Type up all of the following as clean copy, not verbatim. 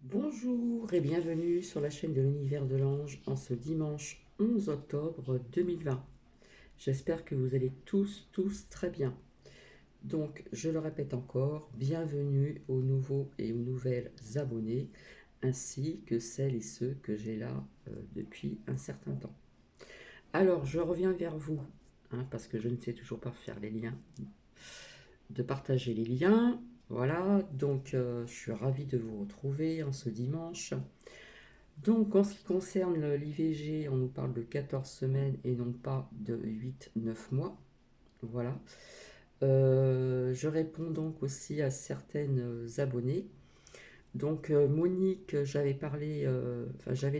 Bonjour et bienvenue sur la chaîne de l'univers de l'ange en ce dimanche 11 octobre 2020. J'espère que vous allez tous très bien. Donc, je le répète encore, bienvenue aux nouveaux et aux nouvelles abonnés, ainsi que celles et ceux que j'ai là depuis un certain temps. Alors, je reviens vers vous, parce que je ne sais toujours pas faire les liens, de partager les liens. Voilà, donc je suis ravie de vous retrouver en ce dimanche. Donc, en ce qui concerne l'IVG, on nous parle de 14 semaines et non pas de 8-9 mois. Voilà. Je réponds donc aussi à certaines abonnées. Donc, Monique, j'avais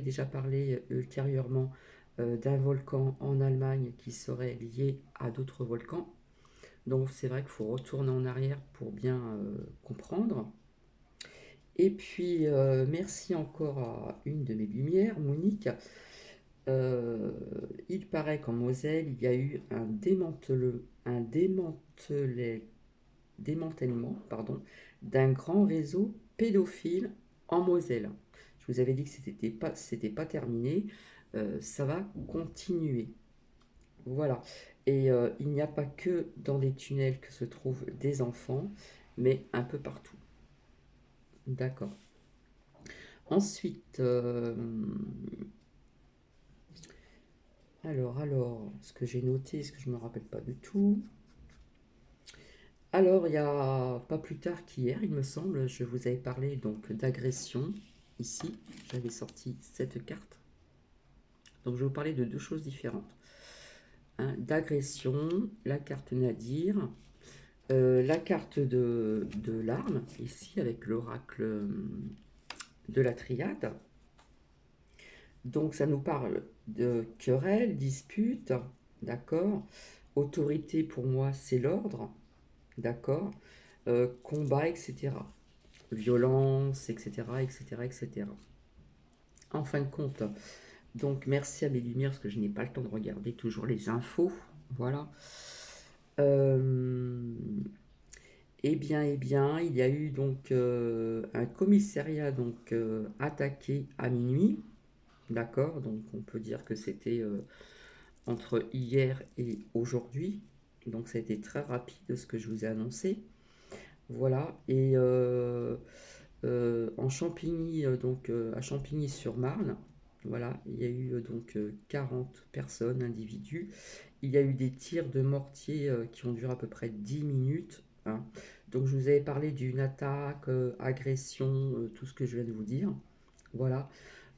déjà parlé ultérieurement d'un volcan en Allemagne qui serait lié à d'autres volcans. Donc, c'est vrai qu'il faut retourner en arrière pour bien comprendre. Et puis, merci encore à une de mes lumières, Monique. Euh, il paraît qu'en Moselle, il y a eu démantèlement d'un grand réseau pédophile en Moselle. Je vous avais dit que c'était pas terminé. Ça va continuer. Voilà. Et il n'y a pas que dans des tunnels que se trouvent des enfants, mais un peu partout. D'accord. Ensuite, ce que j'ai noté, ce que je ne me rappelle pas du tout. Alors, il y a pas plus tard qu'hier, il me semble, je vous avais parlé donc d'agression. Ici, j'avais sorti cette carte. Donc, je vais vous parler de deux choses différentes. D'agression, la carte Nadir, la carte de l'arme, ici, avec l'oracle de la triade. Donc, ça nous parle de querelle, dispute, d'accord. Autorité, pour moi, c'est l'ordre, d'accord. Combat, etc. Violence, etc., etc., etc. En fin de compte, donc merci à mes lumières parce que je n'ai pas le temps de regarder toujours les infos. Voilà. Euh, eh bien, il y a eu donc un commissariat donc attaqué à minuit, d'accord. Donc on peut dire que c'était entre hier et aujourd'hui. Donc ça a été très rapide ce que je vous ai annoncé. Voilà. Et en Champigny, à Champigny-sur-Marne. Voilà, il y a eu 40 personnes, individus. Il y a eu des tirs de mortier qui ont duré à peu près 10 minutes, hein. Donc je vous avais parlé d'une attaque, agression, tout ce que je viens de vous dire. Voilà.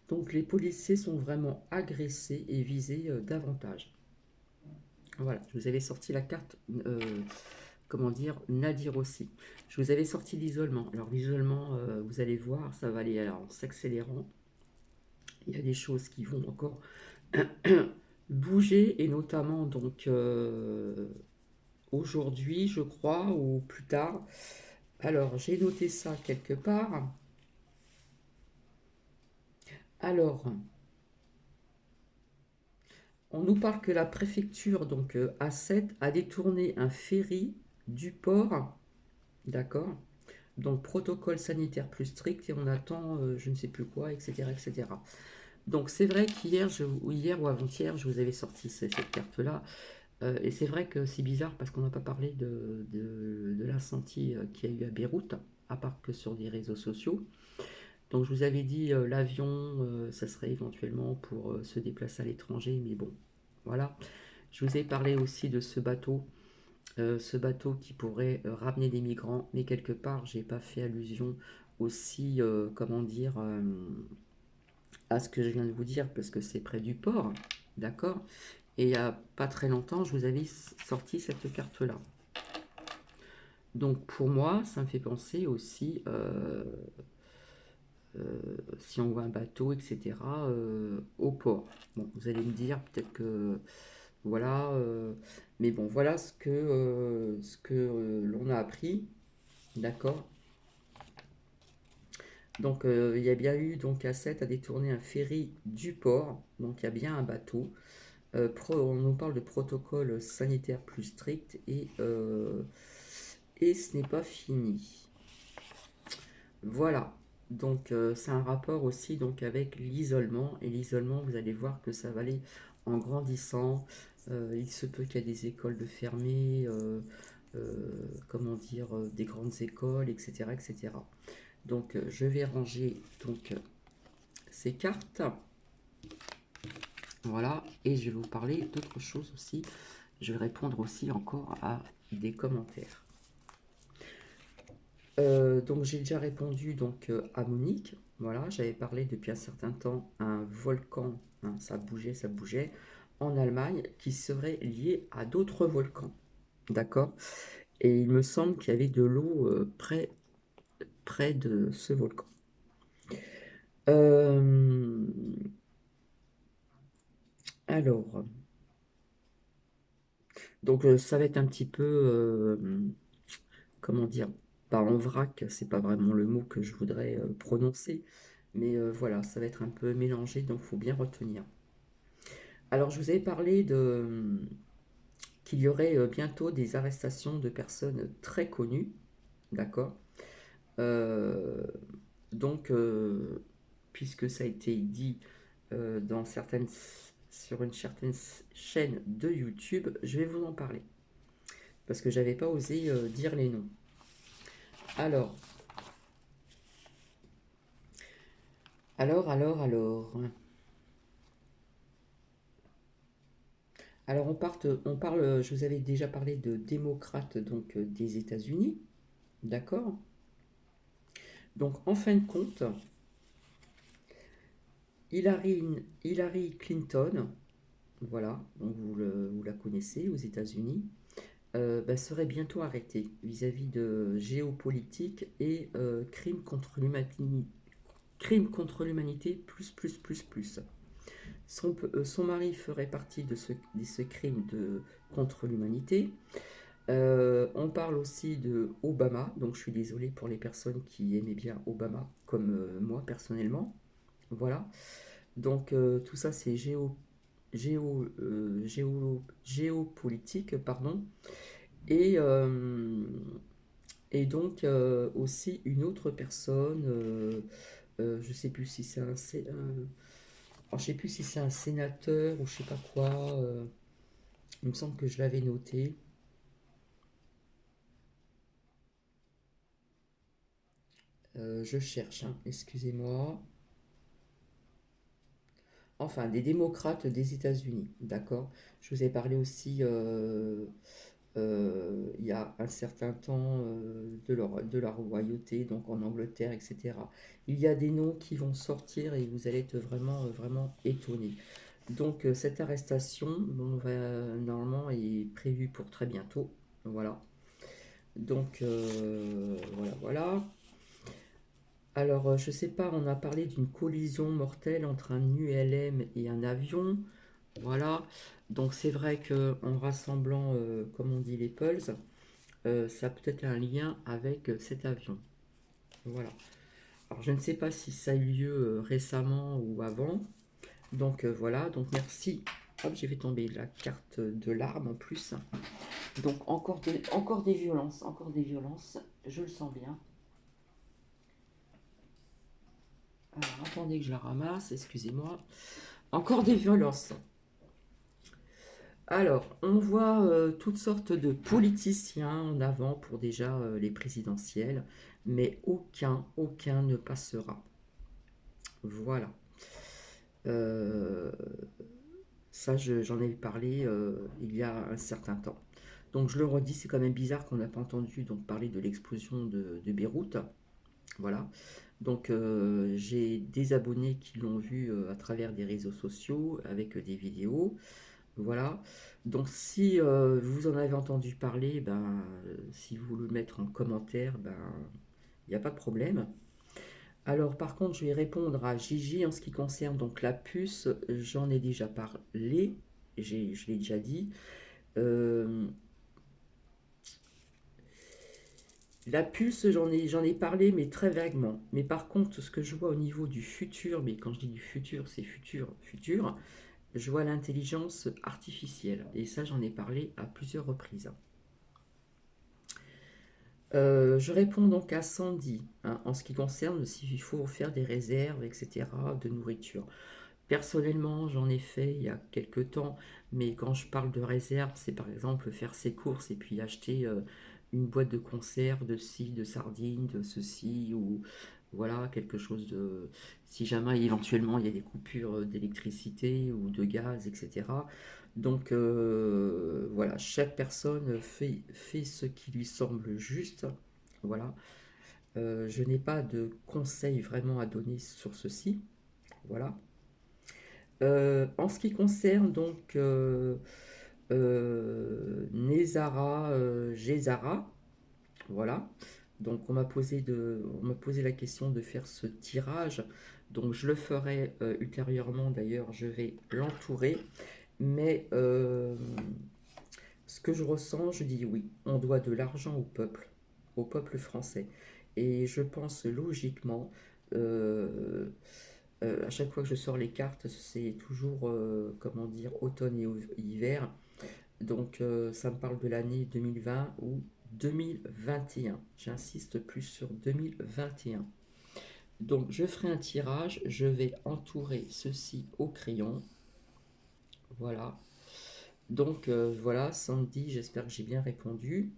Donc les policiers sont vraiment agressés et visés davantage. Voilà, je vous avais sorti la carte, comment dire, Nadir aussi. Je vous avais sorti l'isolement. Alors l'isolement, vous allez voir, ça va aller en s'accélérant. Il y a des choses qui vont encore bouger, et notamment donc aujourd'hui, je crois, ou plus tard. Alors, j'ai noté ça quelque part. Alors, on nous parle que la préfecture, donc A7, a détourné un ferry du port, d'accord. Donc, protocole sanitaire plus strict et on attend je ne sais plus quoi, etc. etc. Donc, c'est vrai qu'hier hier ou avant-hier, je vous avais sorti cette carte-là. Et c'est vrai que c'est bizarre parce qu'on n'a pas parlé de l'incendie qu'il y a eu à Beyrouth, à part que sur des réseaux sociaux. Donc, je vous avais dit l'avion, ça serait éventuellement pour se déplacer à l'étranger, mais bon, voilà. Je vous ai parlé aussi de ce bateau qui pourrait ramener des migrants, mais quelque part, j'ai pas fait allusion aussi, comment dire, à ce que je viens de vous dire, parce que c'est près du port, d'accord. Et il n'y a pas très longtemps, je vous avais sorti cette carte-là. Donc pour moi, ça me fait penser aussi, si on voit un bateau, etc., au port. Bon, vous allez me dire peut-être que voilà, mais bon, voilà ce que l'on a appris, d'accord. Donc il y a bien eu donc A7 a détourné un ferry du port, donc il y a bien un bateau. On nous parle de protocole sanitaire plus strict et ce n'est pas fini. Voilà. Donc, c'est un rapport aussi donc, avec l'isolement. Et l'isolement, vous allez voir que ça va aller en grandissant. Il se peut qu'il y ait des écoles de fermées, comment dire, des grandes écoles, etc., etc. Donc, je vais ranger donc, ces cartes. Voilà. Et je vais vous parler d'autre chose aussi. Je vais répondre aussi encore à des commentaires. Donc j'ai déjà répondu donc, à Monique. Voilà, j'avais parlé depuis un certain temps un volcan, hein, ça bougeait, en Allemagne, qui serait lié à d'autres volcans. D'accord? Et il me semble qu'il y avait de l'eau près de ce volcan. Euh, alors, donc ça va être un petit peu, comment dire, pas en vrac, c'est pas vraiment le mot que je voudrais prononcer, mais voilà, ça va être un peu mélangé, donc il faut bien retenir. Alors, je vous avais parlé qu'il y aurait bientôt des arrestations de personnes très connues, d'accord. Euh, donc, puisque ça a été dit dans sur une certaine chaîne de YouTube, je vais vous en parler, parce que j'avais pas osé dire les noms. Alors, alors. Alors on parle, je vous avais déjà parlé de démocrates donc des États-Unis, d'accord? Donc en fin de compte, Hillary Clinton, voilà, donc vous la connaissez aux États-Unis, bah, serait bientôt arrêtée vis-à-vis de géopolitique et crimes contre l'humanité plus. Son mari ferait partie de ce crime contre l'humanité. On parle aussi de Obama, donc je suis désolé pour les personnes qui aimaient bien Obama, comme moi personnellement. Voilà. Donc tout ça c'est géopolitique, pardon. Et, euh, et donc aussi une autre personne, je sais plus si c'est alors, je sais plus si c'est un sénateur ou je sais pas quoi. Il me semble que je l'avais noté. Je cherche, hein, excusez-moi. Enfin, des démocrates des États-Unis, d'accord. Je vous ai parlé aussi il y a un certain temps de la royauté, donc en Angleterre, etc. Il y a des noms qui vont sortir et vous allez être vraiment, vraiment étonnés. Donc cette arrestation, bon, normalement, est prévue pour très bientôt. Voilà. Donc voilà. Alors, je sais pas, on a parlé d'une collision mortelle entre un ULM et un avion. Voilà. Donc c'est vrai que en rassemblant, comme on dit, les pulses, ça a peut-être un lien avec cet avion. Voilà. Alors je ne sais pas si ça a eu lieu récemment ou avant. Donc voilà, donc merci. Hop, j'ai fait tomber la carte de l'arme en plus. Donc encore des violences, je le sens bien. Alors attendez que je la ramasse, excusez-moi. Encore des violences. Alors, on voit toutes sortes de politiciens en avant pour déjà les présidentielles, mais aucun ne passera. Voilà. Euh, Ça, j'en ai parlé il y a un certain temps. Donc, je le redis, c'est quand même bizarre qu'on n'a pas entendu donc, parler de l'explosion de Beyrouth. Voilà. Donc, j'ai des abonnés qui l'ont vu à travers des réseaux sociaux avec des vidéos. Voilà. Donc si vous en avez entendu parler, ben, si vous le mettre en commentaire, ben, il n'y a pas de problème. Alors par contre, je vais répondre à Gigi en ce qui concerne donc la puce. J'en ai déjà parlé, je l'ai déjà dit. Euh, la puce, j'en ai parlé, mais très vaguement. Mais par contre, ce que je vois au niveau du futur, mais quand je dis du futur, c'est futur, je vois l'intelligence artificielle. Et ça, j'en ai parlé à plusieurs reprises. Je réponds donc à Sandy, hein, en ce qui concerne s'il faut faire des réserves, etc., de nourriture. Personnellement, j'en ai fait il y a quelques temps, mais quand je parle de réserve, c'est par exemple faire ses courses et puis acheter une boîte de conserve, de scie, de sardines, de ceci, ou voilà, quelque chose de... Si jamais éventuellement il y a des coupures d'électricité ou de gaz, etc. Donc voilà, chaque personne fait ce qui lui semble juste. Voilà. Je n'ai pas de conseils vraiment à donner sur ceci. Voilà. En ce qui concerne donc Nezara Gezara, voilà. Donc on m'a posé la question de faire ce tirage. Donc je le ferai ultérieurement. D'ailleurs, je vais l'entourer. Mais ce que je ressens, je dis oui. On doit de l'argent au peuple français. Et je pense logiquement. euh, à chaque fois que je sors les cartes, c'est toujours, comment dire, automne et hiver. Donc ça me parle de l'année 2020 ou 2021. J'insiste plus sur 2021. Donc je ferai un tirage, je vais entourer ceci au crayon. Voilà. Donc voilà, Sandy, j'espère que j'ai bien répondu.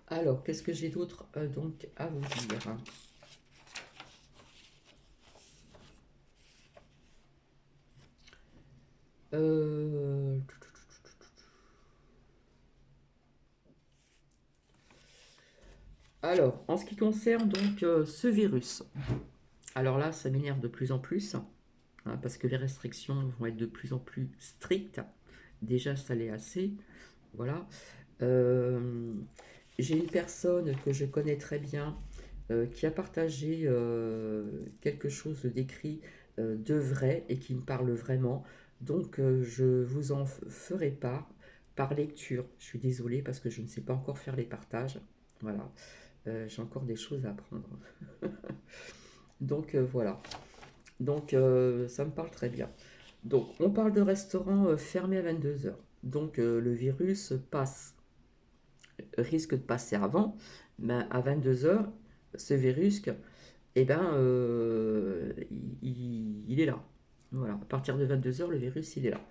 Alors, qu'est-ce que j'ai d'autre donc à vous dire? euh, Alors, en ce qui concerne donc ce virus, alors là, ça m'énerve de plus en plus, hein, parce que les restrictions vont être de plus en plus strictes. Déjà, ça l'est assez. Voilà. Euh, j'ai une personne que je connais très bien qui a partagé quelque chose d'écrit de vrai et qui me parle vraiment. Donc, je vous en ferai part par lecture. Je suis désolée parce que je ne sais pas encore faire les partages. Voilà. J'ai encore des choses à apprendre. Donc, voilà. Donc, ça me parle très bien. Donc, on parle de restaurants fermés à 22 heures. Donc, le virus risque de passer avant, mais à 22 heures, ce virus, eh ben, il est là. Voilà, à partir de 22 heures, le virus, il est là.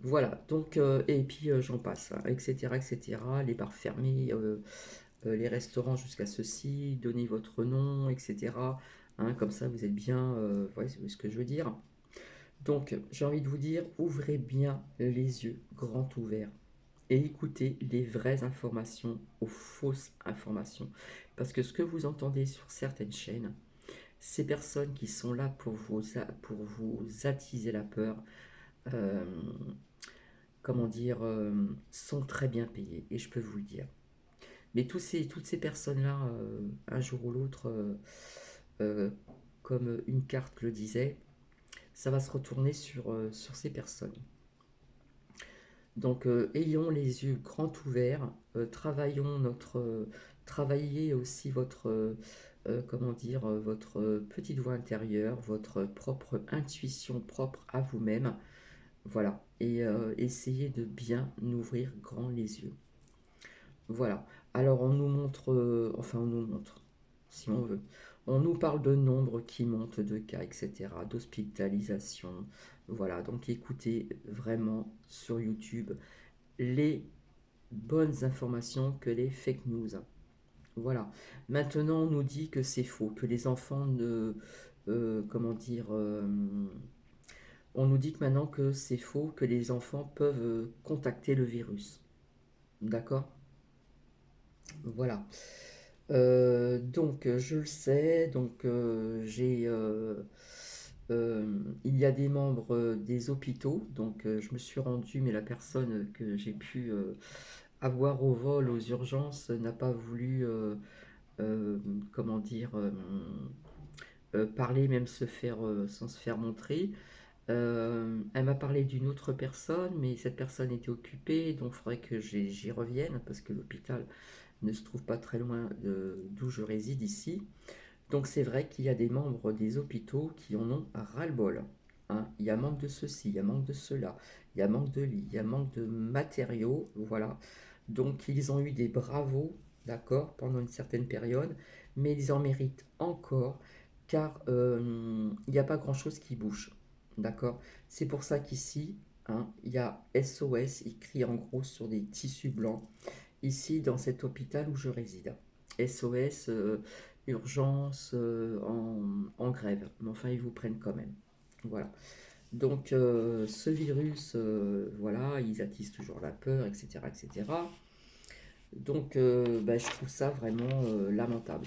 Voilà, donc, et puis j'en passe, hein, etc., etc., les bars fermés, les restaurants jusqu'à ceci, donnez votre nom, etc., hein, comme ça, vous êtes bien, vous voyez ce que je veux dire. Donc, j'ai envie de vous dire, ouvrez bien les yeux, grands ouverts, et écoutez les vraies informations aux fausses informations. Parce que ce que vous entendez sur certaines chaînes, ces personnes qui sont là pour vous attiser la peur, euh, comment dire, sont très bien payées, et je peux vous le dire. Mais toutes ces personnes-là, un jour ou l'autre, euh, comme une carte le disait, ça va se retourner sur ces personnes. Donc, ayons les yeux grands ouverts, travaillez aussi votre, comment dire, votre petite voix intérieure, votre propre intuition propre à vous-même, voilà, et essayez de bien ouvrir grand les yeux. Voilà. Alors, on nous montre, enfin, on nous montre, si on veut. On nous parle de nombres qui montent de cas, etc., d'hospitalisation. Voilà, donc écoutez vraiment sur YouTube les bonnes informations que les fake news. Voilà. Maintenant, on nous dit que c'est faux, que les enfants ne... comment dire... on nous dit que maintenant que c'est faux, que les enfants peuvent contacter le virus. D'accord? Voilà. Donc, je le sais, donc il y a des membres des hôpitaux, donc je me suis rendu, mais la personne que j'ai pu avoir au vol aux urgences n'a pas voulu, euh, comment dire, parler, même sans se faire montrer. Elle m'a parlé d'une autre personne, mais cette personne était occupée, donc il faudrait que j'y revienne, parce que l'hôpital ne se trouve pas très loin d'où je réside ici. Donc c'est vrai qu'il y a des membres des hôpitaux qui en ont ras-le-bol. Hein. Il y a manque de ceci, il y a manque de cela, il y a manque de lits, il y a manque de matériaux, voilà. Donc ils ont eu des bravos d'accord, pendant une certaine période, mais ils en méritent encore, car il n'y a pas grand-chose qui bouge, d'accord. C'est pour ça qu'ici, hein, il y a SOS écrit en gros sur des tissus blancs, ici dans cet hôpital où je réside. SOS, urgence en grève, mais enfin ils vous prennent quand même. Voilà. Donc ce virus, voilà, ils attisent toujours la peur, etc., etc. Donc bah, je trouve ça vraiment lamentable.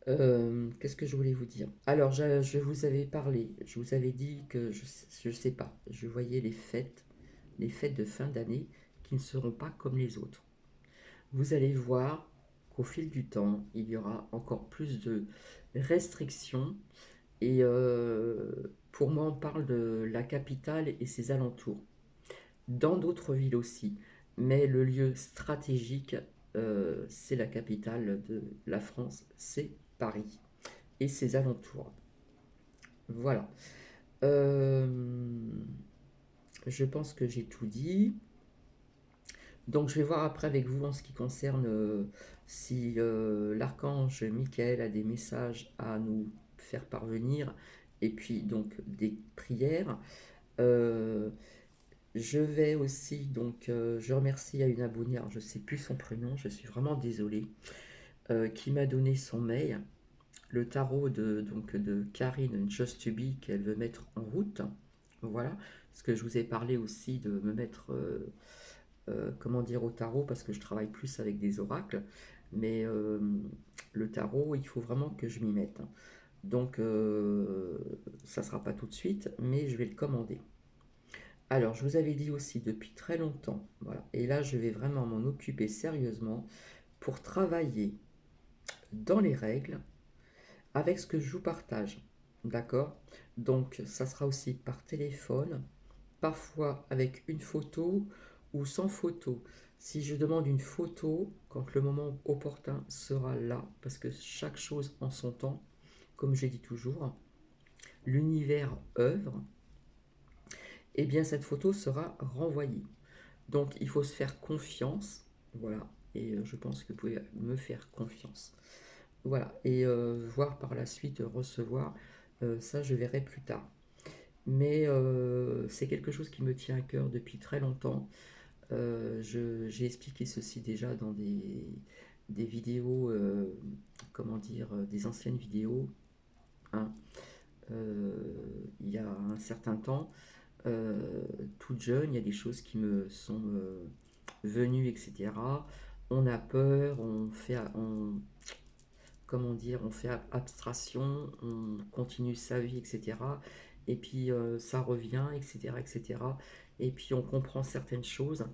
Qu'est-ce que je voulais vous dire? Alors je vous avais parlé, je vous avais dit que je sais pas, je voyais les fêtes de fin d'année qui ne seront pas comme les autres. Vous allez voir qu'au fil du temps, il y aura encore plus de restrictions. Et pour moi, on parle de la capitale et ses alentours. Dans d'autres villes aussi. Mais le lieu stratégique, c'est la capitale de la France, c'est Paris et ses alentours. Voilà. Euh, je pense que j'ai tout dit. Donc je vais voir après avec vous en ce qui concerne si l'archange Michael a des messages à nous faire parvenir et puis donc des prières. Euh, je vais aussi donc je remercie à une abonnée, alors je ne sais plus son prénom, je suis vraiment désolée, qui m'a donné son mail, le tarot de Karine Just to Be qu'elle veut mettre en route. Voilà, parce que je vous ai parlé aussi de me mettre comment dire, au tarot, parce que je travaille plus avec des oracles, mais le tarot, il faut vraiment que je m'y mette. Donc, ça ne sera pas tout de suite, mais je vais le commander. Alors, je vous avais dit aussi depuis très longtemps, voilà, et là, je vais vraiment m'en occuper sérieusement pour travailler dans les règles avec ce que je vous partage. D'accord. Donc, ça sera aussi par téléphone, parfois avec une photo ou sans photo. Si je demande une photo, quand le moment opportun sera là, parce que chaque chose en son temps, comme j'ai dit toujours, l'univers œuvre, et bien cette photo sera renvoyée. Donc il faut se faire confiance, voilà, et je pense que vous pouvez me faire confiance. Voilà, et voir par la suite recevoir, ça je verrai plus tard. Mais c'est quelque chose qui me tient à cœur depuis très longtemps. J'ai expliqué ceci déjà dans des vidéos, comment dire, des anciennes vidéos, hein, il y a un certain temps. Toute jeune, il y a des choses qui me sont venues, etc. On a peur, comment dire, on fait abstraction, on continue sa vie, etc. Et puis ça revient, etc., etc. Et puis on comprend certaines choses.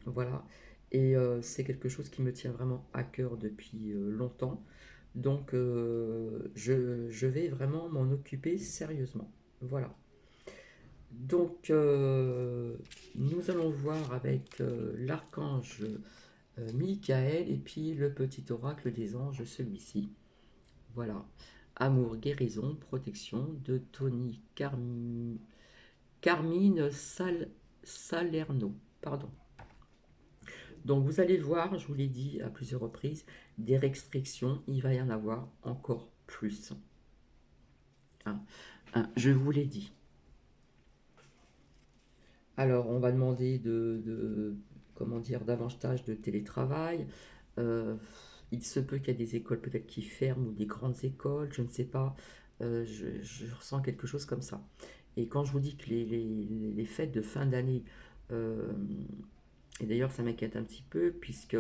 Voilà. Et c'est quelque chose qui me tient vraiment à cœur depuis longtemps. Donc je vais vraiment m'en occuper sérieusement. Voilà. Donc nous allons voir avec l'archange Michael et puis le petit oracle des anges, celui-ci. Voilà. Amour, guérison, protection de Tony Carmine Salerno. Pardon. Donc vous allez voir, je vous l'ai dit à plusieurs reprises, des restrictions, il va y en avoir encore plus. Hein, je vous l'ai dit. Alors on va demander comment dire, davantage de télétravail. Euh, il se peut qu'il y ait des écoles peut-être qui ferment ou des grandes écoles, je ne sais pas. Je ressens quelque chose comme ça. Et quand je vous dis que les fêtes de fin d'année, euh, et d'ailleurs ça m'inquiète un petit peu puisque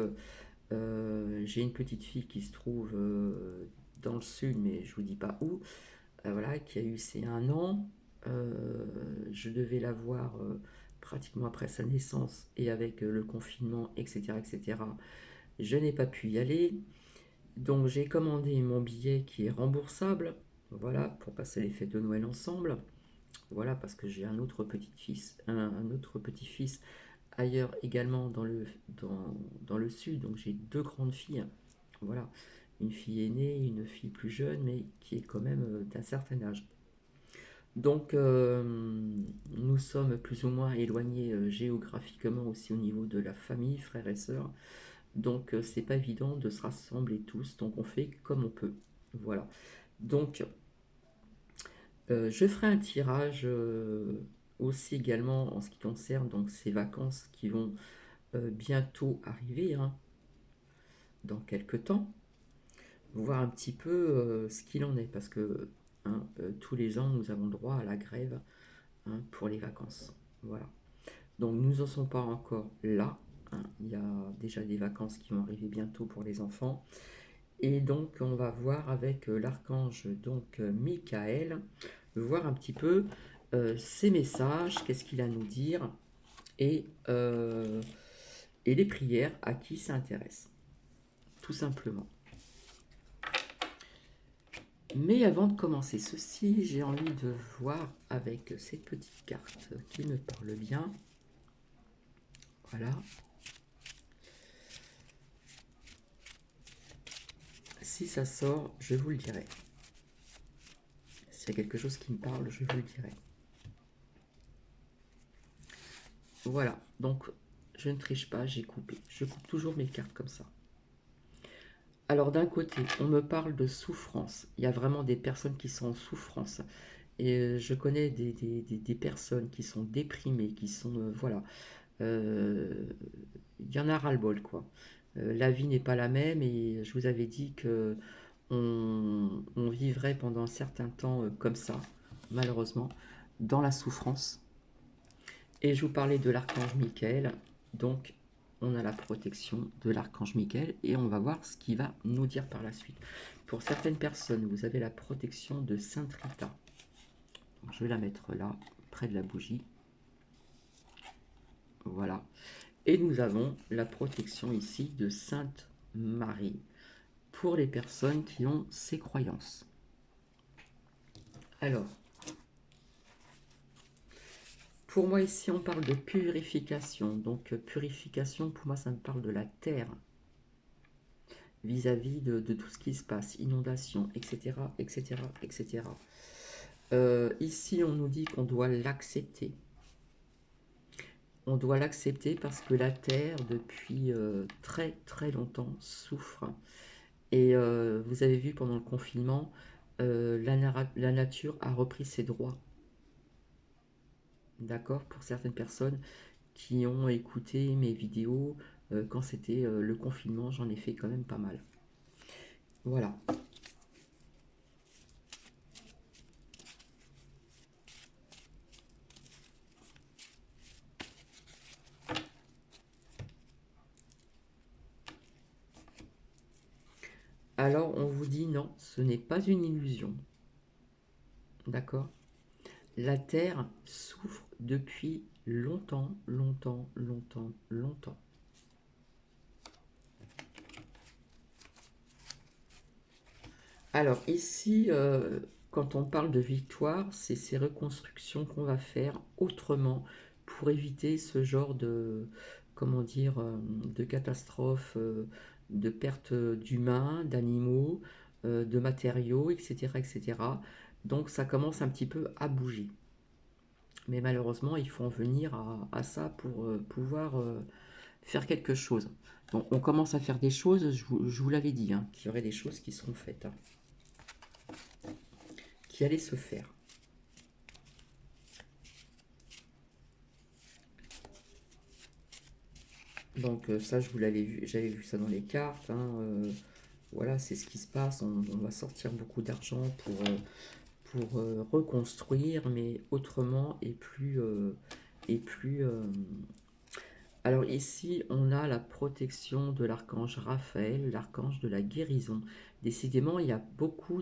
j'ai une petite fille qui se trouve dans le sud, mais je vous dis pas où, voilà, qui a eu ses 1 an. Je devais la voir pratiquement après sa naissance et avec le confinement, etc., etc. Je n'ai pas pu y aller. Donc j'ai commandé mon billet qui est remboursable, voilà, pour passer les fêtes de Noël ensemble. Voilà, parce que j'ai un autre petit-fils, un autre petit-fils ailleurs également dans le sud. Donc j'ai 2 grandes filles. Voilà, une fille aînée, une fille plus jeune, mais qui est quand même d'un certain âge. Donc, nous sommes plus ou moins éloignés géographiquement aussi au niveau de la famille, frères et sœurs. Donc, c'est pas évident de se rassembler tous. Donc, on fait comme on peut. Voilà. Donc, je ferai un tirage aussi également en ce qui concerne donc ces vacances qui vont bientôt arriver, hein, dans quelques temps. Voir un petit peu ce qu'il en est, parce que hein, tous les ans, nous avons droit à la grève hein, pour les vacances. Voilà. Donc nous n'en sommes pas encore là, hein. Il y a déjà des vacances qui vont arriver bientôt pour les enfants. Et donc on va voir avec l'archange donc Michael, voir un petit peu ses messages, qu'est-ce qu'il a à nous dire, et, euh, et les prières à qui ça intéresse, tout simplement. Mais avant de commencer ceci, j'ai envie de voir avec cette petite carte qui me parle bien. Voilà. Si ça sort, je vous le dirai. S'il y a quelque chose qui me parle, je vous le dirai. Voilà, donc je ne triche pas, j'ai coupé. Je coupe toujours mes cartes comme ça. Alors d'un côté, on me parle de souffrance. Il y a vraiment des personnes qui sont en souffrance. Et je connais des personnes qui sont déprimées, qui sont... voilà. Il y en a ras-le-bol, quoi. La vie n'est pas la même et je vous avais dit que on vivrait pendant un certain temps comme ça, malheureusement, dans la souffrance. Et je vous parlais de l'archange Michael, donc on a la protection de l'archange Michael et on va voir ce qu'il va nous dire par la suite. Pour certaines personnes, vous avez la protection de Sainte Rita. Donc, je vais la mettre là, près de la bougie. Voilà. Et nous avons la protection ici de Sainte Marie pour les personnes qui ont ces croyances. Alors, pour moi ici on parle de purification. Donc purification, pour moi ça me parle de la terre vis-à-vis de tout ce qui se passe, inondation, etc. etc. etc. Ici on nous dit qu'on doit l'accepter. On doit l'accepter parce que la terre depuis très très longtemps souffre. Et vous avez vu pendant le confinement, la nature a repris ses droits. D'accord? Pour certaines personnes qui ont écouté mes vidéos quand c'était le confinement, j'en ai fait quand même pas mal. Voilà. Alors on vous dit non, ce n'est pas une illusion. D'accord? La Terre souffre depuis longtemps, longtemps, longtemps, longtemps. Alors ici, quand on parle de victoire, c'est ces reconstructions qu'on va faire autrement pour éviter ce genre de, comment dire, de catastrophes, de pertes d'humains, d'animaux, de matériaux, etc., etc. Donc ça commence un petit peu à bouger. Mais malheureusement, il faut en venir à ça pour pouvoir faire quelque chose. Donc on commence à faire des choses, je vous l'avais dit, hein, qu'il y aurait des choses qui seront faites, hein, qui allaient se faire. Donc ça, je vous l'avais vu, j'avais vu ça dans les cartes, hein, voilà, c'est ce qui se passe. On va sortir beaucoup d'argent pour reconstruire, mais autrement et plus... Alors ici, on a la protection de l'archange Raphaël, l'archange de la guérison. Décidément, il y a beaucoup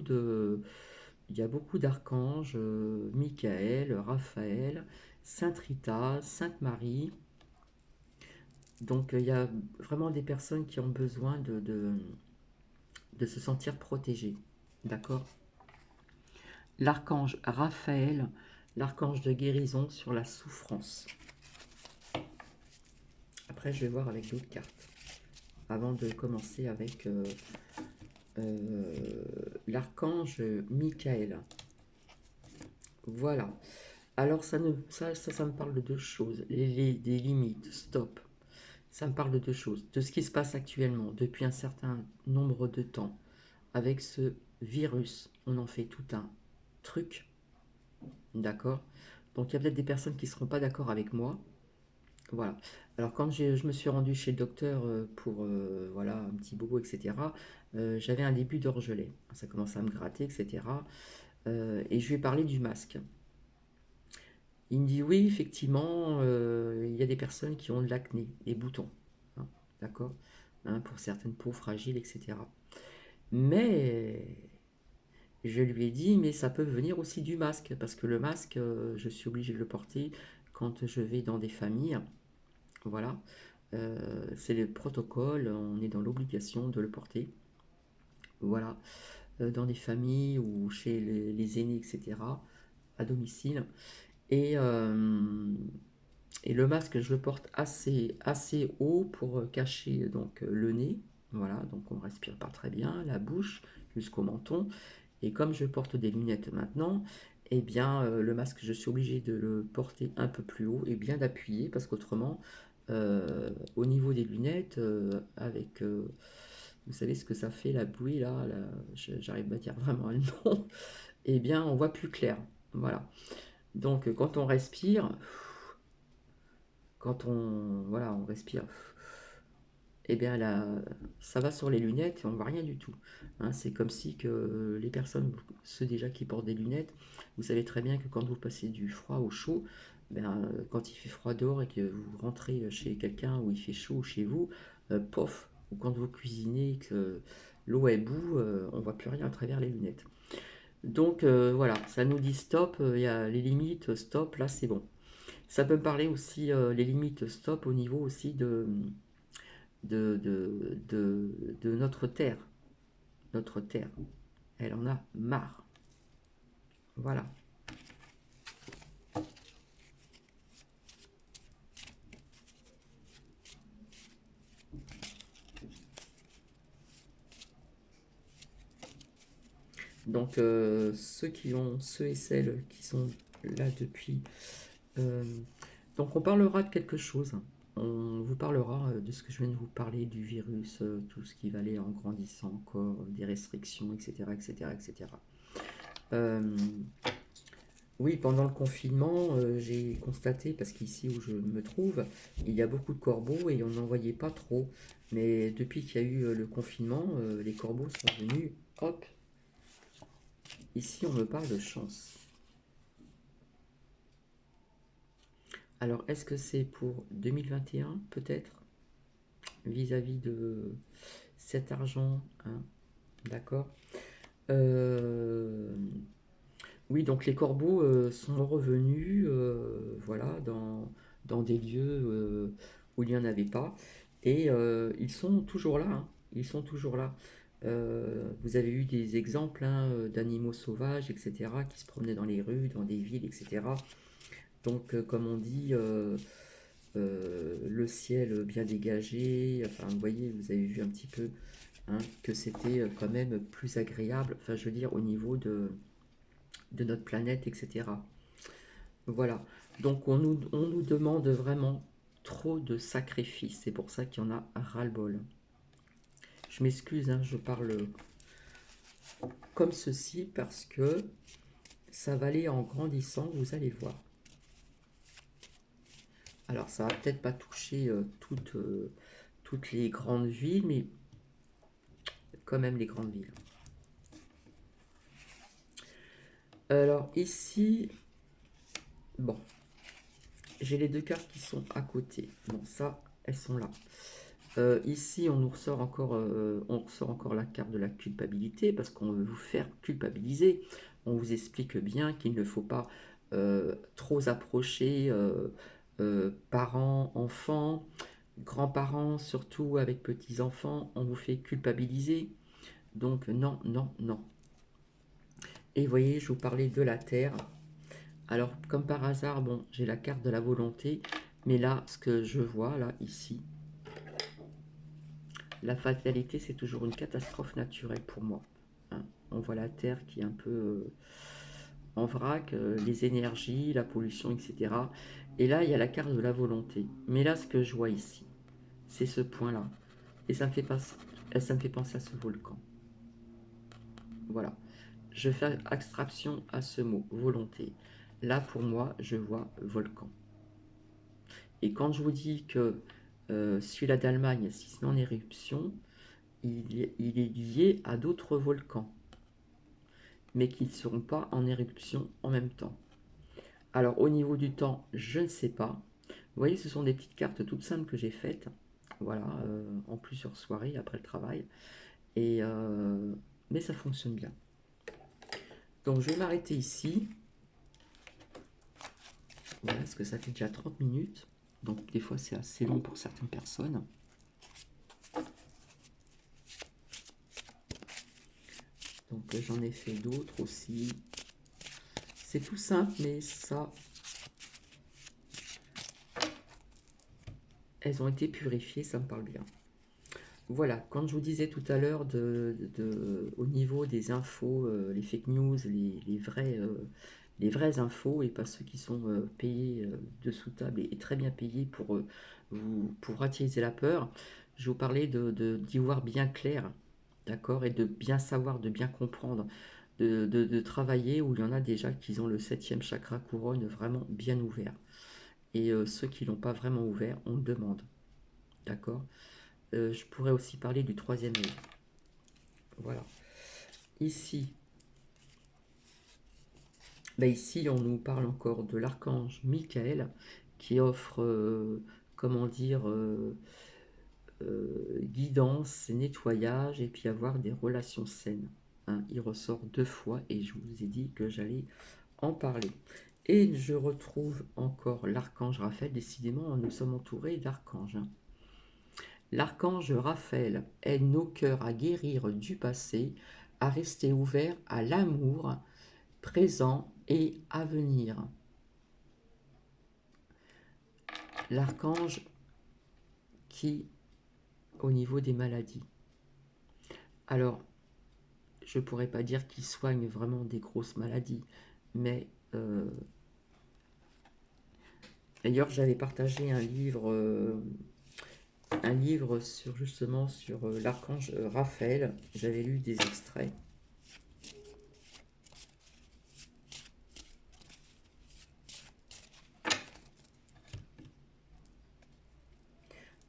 d'archanges, Michael, Raphaël, Sainte Rita, Sainte Marie. Donc il y a vraiment des personnes qui ont besoin de se sentir protégées. D'accord? L'archange Raphaël, l'archange de guérison sur la souffrance. Après, je vais voir avec d'autres cartes. Avant de commencer avec l'archange Michael. Voilà. Alors, ça me parle de deux choses. Des limites, stop. Ça me parle de deux choses. De ce qui se passe actuellement, depuis un certain nombre de temps, avec ce virus. On en fait tout un truc, d'accord? Donc, il y a peut-être des personnes qui ne seront pas d'accord avec moi. Voilà. Alors, quand je me suis rendu chez le docteur pour voilà, un petit bobo, etc., j'avais un début d'orgelet. Ça commençait à me gratter, etc. Et je lui ai parlé du masque. Il me dit oui, effectivement, il y a des personnes qui ont de l'acné, des boutons, hein, d'accord? Hein, pour certaines peaux fragiles, etc. Mais je lui ai dit, mais ça peut venir aussi du masque, parce que le masque, je suis obligé de le porter quand je vais dans des familles. Voilà. C'est le protocole, on est dans l'obligation de le porter. Voilà. Dans des familles ou chez les aînés, etc. À domicile. Et, euh, et le masque, je le porte assez haut pour cacher donc le nez. Voilà, donc on ne respire pas très bien, la bouche jusqu'au menton. Et comme je porte des lunettes maintenant, eh bien le masque, je suis obligé de le porter un peu plus haut et bien d'appuyer parce qu'autrement, au niveau des lunettes, vous savez ce que ça fait la bouée là, j'arrive pas à dire vraiment le nom, eh bien on voit plus clair. Voilà. Donc quand on respire, voilà, on respire, eh bien là, ça va sur les lunettes et on ne voit rien du tout. Hein, c'est comme si que les personnes, ceux déjà qui portent des lunettes, vous savez très bien que quand vous passez du froid au chaud, ben, quand il fait froid dehors et que vous rentrez chez quelqu'un où il fait chaud chez vous, pof, ou quand vous cuisinez, que l'eau est bout, on voit plus rien à travers les lunettes. Donc voilà, ça nous dit stop, il y a les limites, stop, là c'est bon. Ça peut me parler aussi, les limites, stop, au niveau aussi de notre terre. Notre terre, elle en a marre. Voilà. Donc ceux et celles qui sont là depuis, euh, donc on parlera de quelque chose. On vous parlera de ce que je viens de vous parler, du virus, tout ce qui va aller en grandissant encore, des restrictions, etc., etc., etc. Euh, Oui, pendant le confinement, j'ai constaté, parce qu'ici où je me trouve, il y a beaucoup de corbeaux et on n'en voyait pas trop. Mais depuis qu'il y a eu le confinement, les corbeaux sont venus. Hop, ici on me parle de chance. Alors, est-ce que c'est pour 2021, peut-être, vis-à-vis de cet argent, hein, d'accord? Euh, Oui, donc les corbeaux sont revenus, voilà, dans des lieux où il n'y en avait pas. Et ils sont toujours là, hein. Ils sont toujours là. Vous avez eu des exemples hein, d'animaux sauvages, etc., qui se promenaient dans les rues, dans des villes, etc. Donc, comme on dit, le ciel bien dégagé, enfin, vous voyez, vous avez vu un petit peu hein, que c'était quand même plus agréable, enfin, je veux dire, au niveau de notre planète, etc. Voilà. Donc on nous demande vraiment trop de sacrifices. C'est pour ça qu'il y en a ras-le-bol. Je m'excuse, hein, je parle comme ceci parce que ça va aller en grandissant, vous allez voir. Alors ça va peut-être pas toucher toutes les grandes villes, mais quand même les grandes villes. Alors ici, bon, j'ai les deux cartes qui sont à côté. Bon, ça, elles sont là. Ici, on ressort encore la carte de la culpabilité parce qu'on veut vous faire culpabiliser. On vous explique bien qu'il ne faut pas trop approcher parents, enfants, grands-parents, surtout avec petits-enfants. On vous fait culpabiliser. Donc non, non, non. Et vous voyez, je vous parlais de la terre. Alors, comme par hasard, bon, j'ai la carte de la volonté, mais là, ce que je vois, là, ici, la fatalité, c'est toujours une catastrophe naturelle pour moi. Hein. On voit la Terre qui est un peu en vrac, les énergies, la pollution, etc. Et là, il y a la carte de la volonté. Mais là, ce que je vois ici, c'est ce point-là. Et ça me fait penser à ce volcan. Voilà. Je fais abstraction à ce mot, volonté. Là, pour moi, je vois volcan. Et quand je vous dis que celui-là d'Allemagne, si ce n'est en éruption, il est lié à d'autres volcans, mais qui ne seront pas en éruption en même temps. Alors, au niveau du temps, je ne sais pas. Vous voyez, ce sont des petites cartes toutes simples que j'ai faites, voilà, en plusieurs soirées après le travail. Et, mais ça fonctionne bien. Donc, je vais m'arrêter ici. Voilà, parce que ça fait déjà 30 minutes. Donc, des fois, c'est assez long pour certaines personnes. Donc, j'en ai fait d'autres aussi. C'est tout simple, mais ça... Elles ont été purifiées, ça me parle bien. Voilà, quand je vous disais tout à l'heure au niveau des infos, les fake news, les vraies infos et pas ceux qui sont payés de sous table et très bien payés pour attiser la peur, je vous parlais d'y voir bien clair, d'accord, et de bien savoir, de bien comprendre, de travailler où il y en a déjà qui ont le 7e chakra couronne vraiment bien ouvert. Et ceux qui ne l'ont pas vraiment ouvert, on le demande, d'accord. Je pourrais aussi parler du 3e œil. Voilà. Ici, ici, on nous parle encore de l'archange Michael qui offre, comment dire, guidance, nettoyage et puis avoir des relations saines. Hein, il ressort 2 fois et je vous ai dit que j'allais en parler. Et je retrouve encore l'archange Raphaël. Décidément, nous sommes entourés d'archanges. Hein. L'archange Raphaël aide nos cœurs à guérir du passé, à rester ouverts à l'amour présent et à venir. L'archange qui, au niveau des maladies. Alors, je ne pourrais pas dire qu'il soigne vraiment des grosses maladies, mais d'ailleurs, j'avais partagé un livre sur justement sur l'archange Raphaël. J'avais lu des extraits.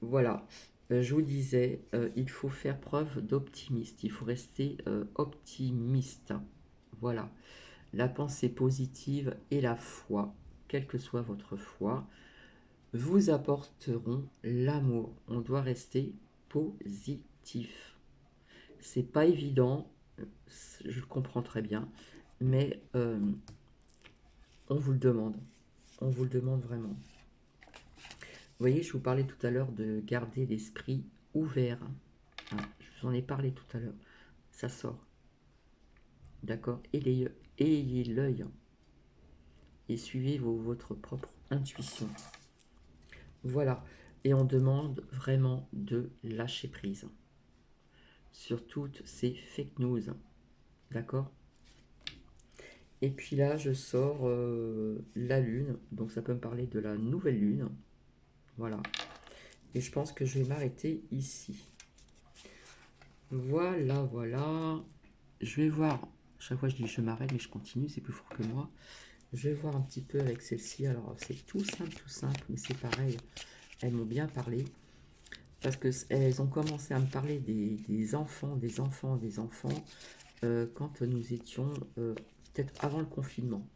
Voilà, je vous disais, il faut faire preuve d'optimiste, il faut rester optimiste. Voilà, la pensée positive et la foi, quelle que soit votre foi, vous apporteront l'amour. On doit rester positif. C'est pas évident, je le comprends très bien, mais on vous le demande. On vous le demande vraiment. Vous voyez, je vous parlais tout à l'heure de garder l'esprit ouvert. Hein, je vous en ai parlé tout à l'heure. Ça sort. D'accord. Ayez l'œil. Et suivez votre propre intuition. Voilà. Et on demande vraiment de lâcher prise sur toutes ces fake news. D'accord. Et puis là, je sors la lune. Donc ça peut me parler de la nouvelle lune. Voilà. Et je pense que je vais m'arrêter ici. Voilà, voilà. Je vais voir. Chaque fois je dis je m'arrête, mais je continue, c'est plus fort que moi. Je vais voir un petit peu avec celle-ci. Alors c'est tout simple, mais c'est pareil. Elles m'ont bien parlé. Parce qu'elles ont commencé à me parler des enfants, quand nous étions peut-être avant le confinement.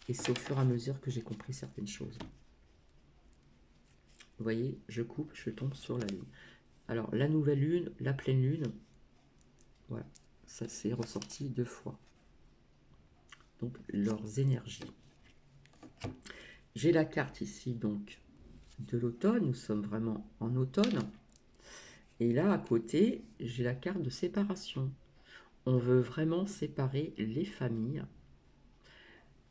Et c'est au fur et à mesure que j'ai compris certaines choses. Vous voyez, je coupe, je tombe sur la lune. Alors, la nouvelle lune, la pleine lune, voilà, ça s'est ressorti 2 fois. Donc, leurs énergies. J'ai la carte ici, donc, de l'automne. Nous sommes vraiment en automne. Et là, à côté, j'ai la carte de séparation. On veut vraiment séparer les familles.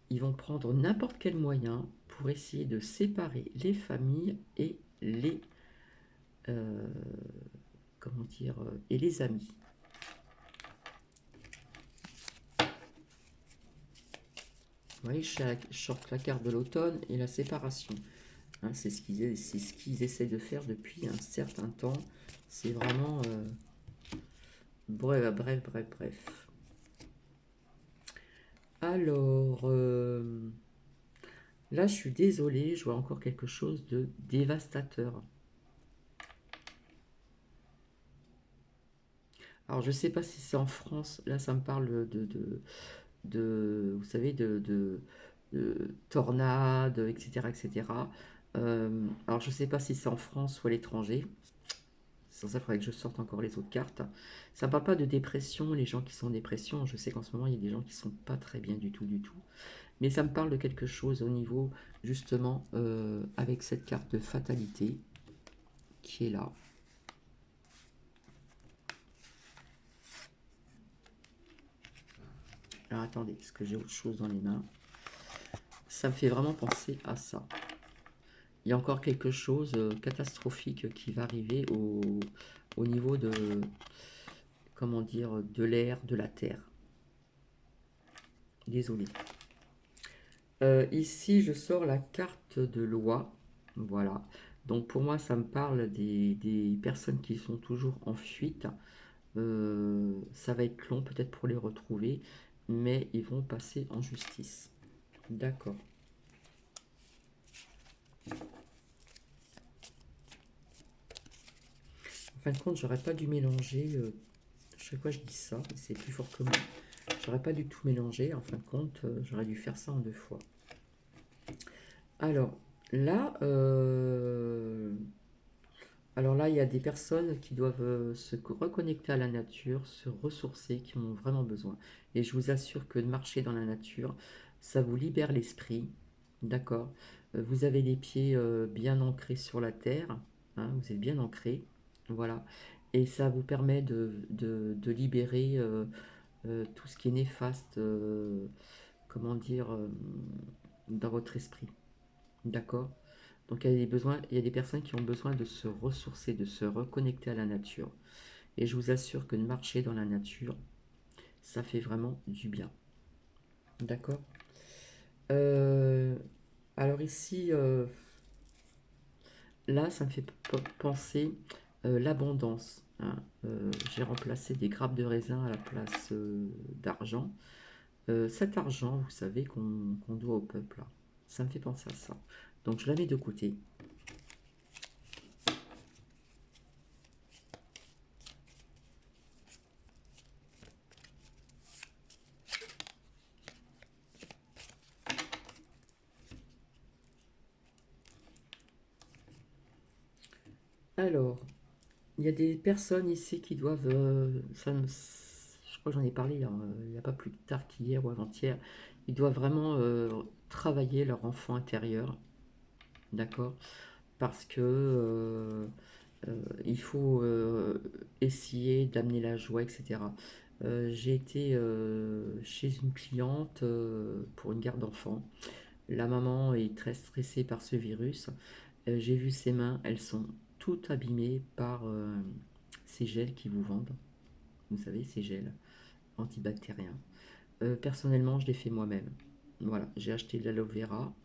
Ils vont prendre n'importe quel moyen pour essayer de séparer les familles et les comment dire et les amis. Vous voyez, je sorte la carte de l'automne et la séparation. Hein, c'est ce qu'ils essaient de faire depuis un certain temps. C'est vraiment... bref, bref, bref, bref. Alors, là, je suis désolée, je vois encore quelque chose de dévastateur. Alors, je ne sais pas si c'est en France. Là, ça me parle vous savez, de tornades, etc., etc. Alors, je ne sais pas si c'est en France ou à l'étranger. Sans ça, il faudrait que je sorte encore les autres cartes. Ça ne parle pas de dépression, les gens qui sont en dépression. Je sais qu'en ce moment, il y a des gens qui ne sont pas très bien du tout, du tout. Mais ça me parle de quelque chose au niveau, justement, avec cette carte de fatalité qui est là. Alors attendez, est-ce que j'ai autre chose dans les mains? Ça me fait vraiment penser à ça. Il y a encore quelque chose catastrophique qui va arriver au niveau de, comment dire, de l'air, de la terre. Désolé. Ici, je sors la carte de loi. Voilà. Donc pour moi, ça me parle des personnes qui sont toujours en fuite. Ça va être long peut-être pour les retrouver, mais ils vont passer en justice. D'accord. En fin de compte, j'aurais pas dû mélanger. Chaque fois, je dis ça, mais c'est plus fort que moi. J'aurais pas du tout mélangé. En fin de compte, j'aurais dû faire ça en 2 fois. Alors là, il y a des personnes qui doivent se reconnecter à la nature, se ressourcer, qui en ont vraiment besoin. Et je vous assure que de marcher dans la nature, ça vous libère l'esprit, d'accord? Vous avez les pieds bien ancrés sur la terre, hein, vous êtes bien ancrés, voilà. Et ça vous permet de libérer tout ce qui est néfaste, comment dire, dans votre esprit, d'accord? Donc il y a des personnes qui ont besoin de se ressourcer, de se reconnecter à la nature. Et je vous assure que de marcher dans la nature, ça fait vraiment du bien. D'accord. Euh, alors ici, là, ça me fait penser l'abondance. Hein. J'ai remplacé des grappes de raisin à la place d'argent. Cet argent, vous savez, qu'on doit au peuple, là, ça me fait penser à ça. Donc je la mets de côté. Alors, il y a des personnes ici qui doivent, je crois que j'en ai parlé hein, il n'y a pas plus tard qu'hier ou avant-hier, ils doivent vraiment travailler leur enfant intérieur, d'accord? Parce que il faut essayer d'amener la joie, etc. J'ai été chez une cliente pour une garde d'enfants. La maman est très stressée par ce virus. J'ai vu ses mains, elles sont toutes abîmées par ces gels qui vous vendent. Vous savez, ces gels antibactériens. Personnellement, je l'ai fait moi-même. Voilà, j'ai acheté de l'aloe vera.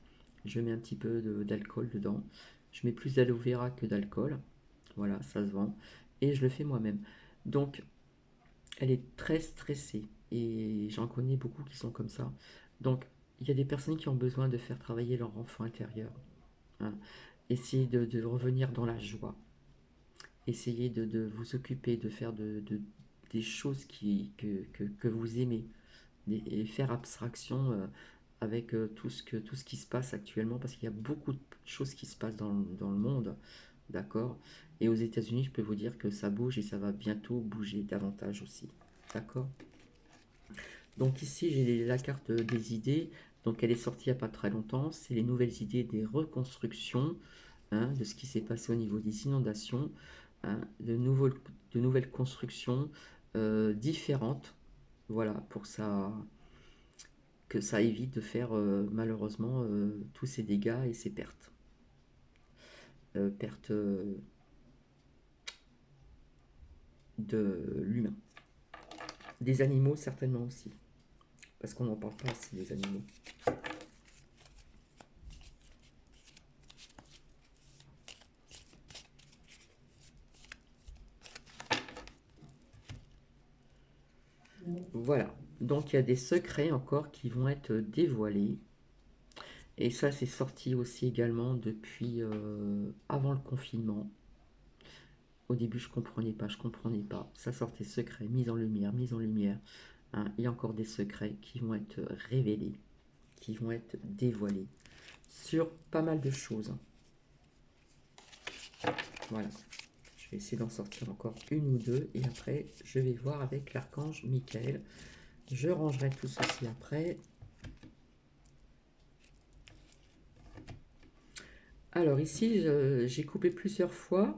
Je mets un petit peu d'alcool dedans. Je mets plus d'aloe vera que d'alcool. Voilà, ça se vend. Et je le fais moi-même. Donc, elle est très stressée. Et j'en connais beaucoup qui sont comme ça. Donc, il y a des personnes qui ont besoin de faire travailler leur enfant intérieur. Hein. Essayez de revenir dans la joie. Essayez de vous occuper, de faire des choses que vous aimez. Et faire abstraction avec tout ce qui se passe actuellement. Parce qu'il y a beaucoup de choses qui se passent dans le monde. D'accord? Et aux États-Unis, je peux vous dire que ça bouge et ça va bientôt bouger davantage aussi. D'accord? Donc ici, j'ai la carte des idées. Donc elle est sortie il n'y a pas très longtemps. C'est les nouvelles idées des reconstructions, hein, de ce qui s'est passé au niveau des inondations, hein, de nouvelles constructions différentes. Voilà, pour ça, que ça évite de faire malheureusement tous ces dégâts et ces pertes. Pertes de l'humain. Des animaux certainement aussi. parce qu'on n'en parle pas assez des animaux. Voilà, donc il y a des secrets encore qui vont être dévoilés. Et ça, c'est sorti aussi également depuis avant le confinement. Au début, je comprenais pas. Ça sortait secret, mise en lumière, mise en lumière. Hein. Il y a encore des secrets qui vont être révélés, qui vont être dévoilés sur pas mal de choses. Voilà. Je vais essayer d'en sortir encore une ou deux et après, je vais voir avec l'archange Michael. Je rangerai tout ceci après. Alors ici, j'ai coupé plusieurs fois.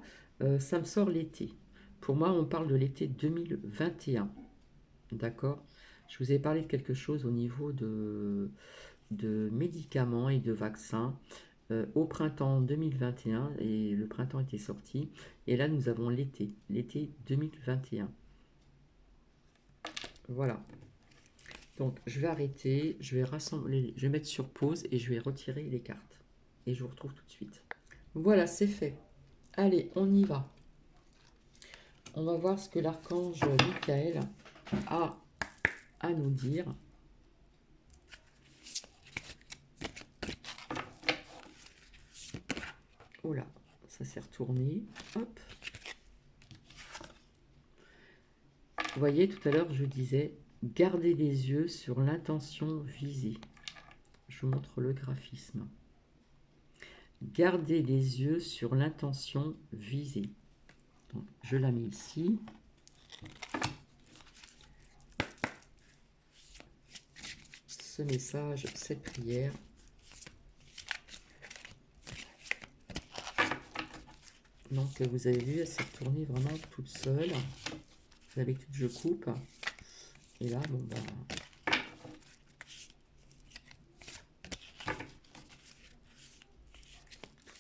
Ça me sort l'été. Pour moi, on parle de l'été 2021. D'accord? Je vous ai parlé de quelque chose au niveau de médicaments et de vaccins au printemps 2021 et le printemps était sorti. Et là, nous avons l'été 2021. Voilà. Donc, je vais arrêter, je vais rassembler, je vais mettre sur pause et je vais retirer les cartes. Et je vous retrouve tout de suite. Voilà, c'est fait. Allez, on y va. On va voir ce que l'archange Michael a à nous dire. Oh là, ça s'est retourné. Hop. Vous voyez, tout à l'heure, je disais, gardez les yeux sur l'intention visée. Je vous montre le graphisme. Gardez les yeux sur l'intention visée. Donc, je la mets ici. Ce message, cette prière. Donc, vous avez vu, elle s'est retournée vraiment toute seule. D'habitude, je coupe. Et là, bon, ben...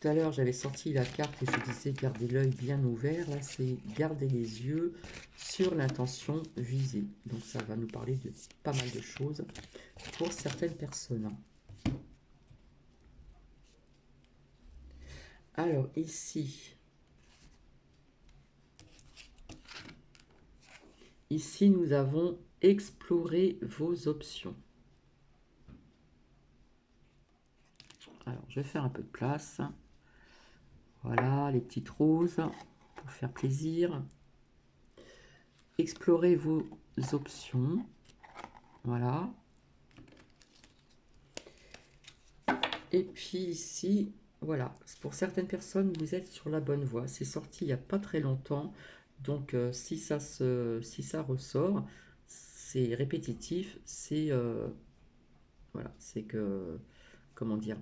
Tout à l'heure, j'avais sorti la carte et je disais garder l'œil bien ouvert. Là, c'est garder les yeux sur l'intention visée. Donc, ça va nous parler de pas mal de choses pour certaines personnes. Alors, ici, nous avons exploré vos options. Alors, je vais faire un peu de place. Voilà, les petites roses pour faire plaisir. Explorez vos options. Voilà. Et puis ici, voilà. Pour certaines personnes, vous êtes sur la bonne voie. C'est sorti il n'y a pas très longtemps. Donc, si ça ressort, c'est répétitif. C'est voilà, c'est que, comment dire,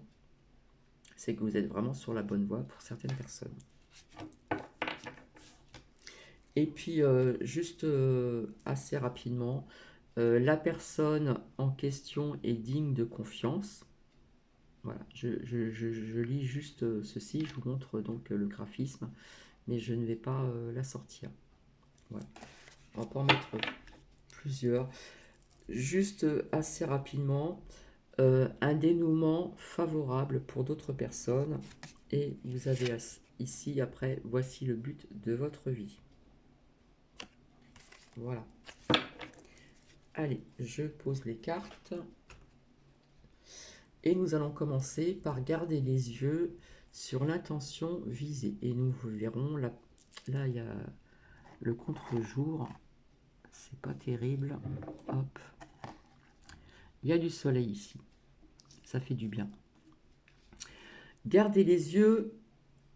c'est que vous êtes vraiment sur la bonne voie pour certaines personnes. Et puis, juste assez rapidement, la personne en question est digne de confiance. Voilà, je lis juste ceci, je vous montre donc le graphisme, mais je ne vais pas la sortir. Voilà. On va pas en mettre plusieurs. Juste assez rapidement, un dénouement favorable pour d'autres personnes. Et vous avez ici, après, voici le but de votre vie. Voilà. Allez, je pose les cartes. Et nous allons commencer par garder les yeux sur l'intention visée. Et nous verrons, là il y a le contre-jour. C'est pas terrible. Hop. Il y a du soleil ici. Ça fait du bien. Gardez les yeux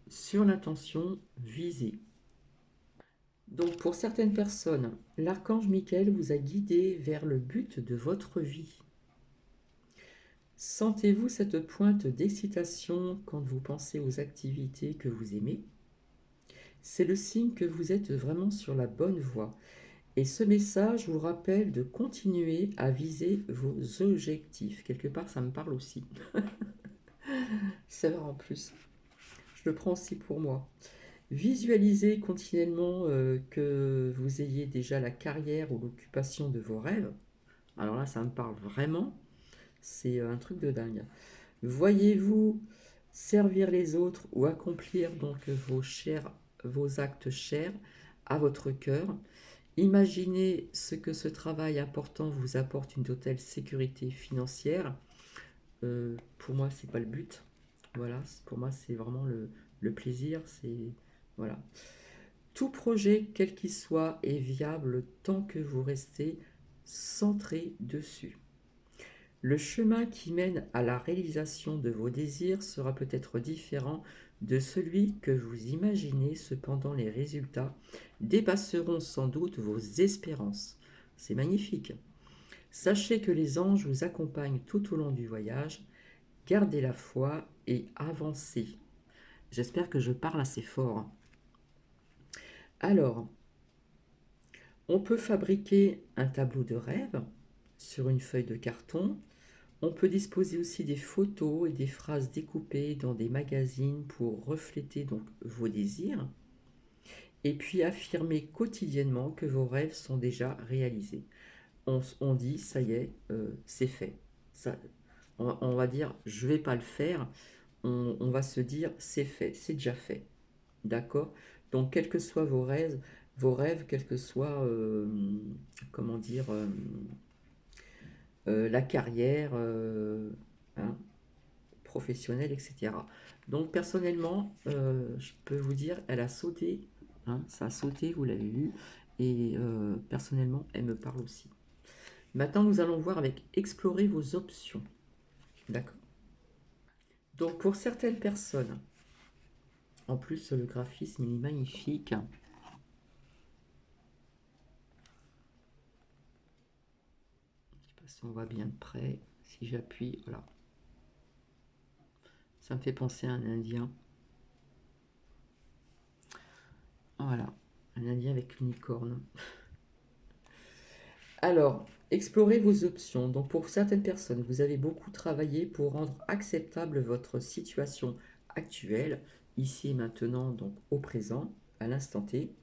sur l'intention visée. Donc pour certaines personnes, l'archange Michael vous a guidé vers le but de votre vie. Sentez-vous cette pointe d'excitation quand vous pensez aux activités que vous aimez? C'est le signe que vous êtes vraiment sur la bonne voie. Et ce message vous rappelle de continuer à viser vos objectifs. Quelque part, ça me parle aussi. C'est vrai en plus. Je le prends aussi pour moi. Visualisez continuellement que vous ayez déjà la carrière ou l'occupation de vos rêves. Alors là, ça me parle vraiment. C'est un truc de dingue. Voyez-vous servir les autres ou accomplir donc vos actes chers à votre cœur. Imaginez ce que ce travail important vous apporte une totale sécurité financière. Pour moi, c'est pas le but. Voilà, pour moi, c'est vraiment le plaisir. C'est voilà. Tout projet, quel qu'il soit, est viable tant que vous restez centré dessus. Le chemin qui mène à la réalisation de vos désirs sera peut-être différent de celui que vous imaginez, cependant les résultats dépasseront sans doute vos espérances. C'est magnifique. Sachez que les anges vous accompagnent tout au long du voyage. Gardez la foi et avancez. J'espère que je parle assez fort. Alors, on peut fabriquer un tableau de rêve sur une feuille de carton. On peut disposer aussi des photos et des phrases découpées dans des magazines pour refléter donc vos désirs. Et puis affirmer quotidiennement que vos rêves sont déjà réalisés. On dit, ça y est, c'est fait. Ça, on va dire, je ne vais pas le faire. On va se dire, c'est fait, c'est déjà fait. D'accord. Donc, quels que soient vos rêves, quel que soit, comment dire, la carrière hein, professionnelle, etc. Donc, personnellement, je peux vous dire, elle a sauté, hein, ça a sauté, vous l'avez vu, et personnellement, elle me parle aussi. Maintenant, nous allons voir avec explorer vos options. D'accord. Donc, pour certaines personnes, en plus, le graphisme, il est magnifique. Si on voit bien de près, si j'appuie, voilà. Ça me fait penser à un Indien. Voilà, un Indien avec une licorne. Alors, explorez vos options. Donc, pour certaines personnes, vous avez beaucoup travaillé pour rendre acceptable votre situation actuelle, ici et maintenant, donc au présent, à l'instant T.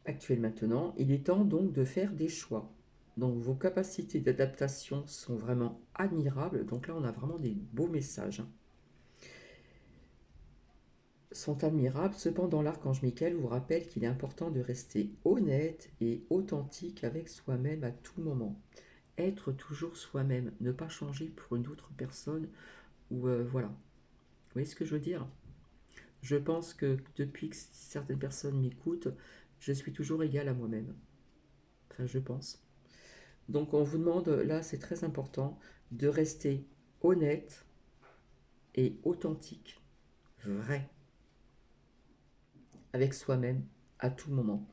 Actuel maintenant, il est temps donc de faire des choix. Donc vos capacités d'adaptation sont vraiment admirables. Donc là, on a vraiment des beaux messages. Sont admirables. Cependant, l'archange Michael vous rappelle qu'il est important de rester honnête et authentique avec soi-même à tout moment. Être toujours soi-même, ne pas changer pour une autre personne ou voilà. Vous voyez ce que je veux dire? Je pense que depuis que certaines personnes m'écoutent, je suis toujours égal à moi-même. Enfin, je pense. Donc on vous demande, là c'est très important, de rester honnête et authentique, vrai, avec soi-même à tout moment.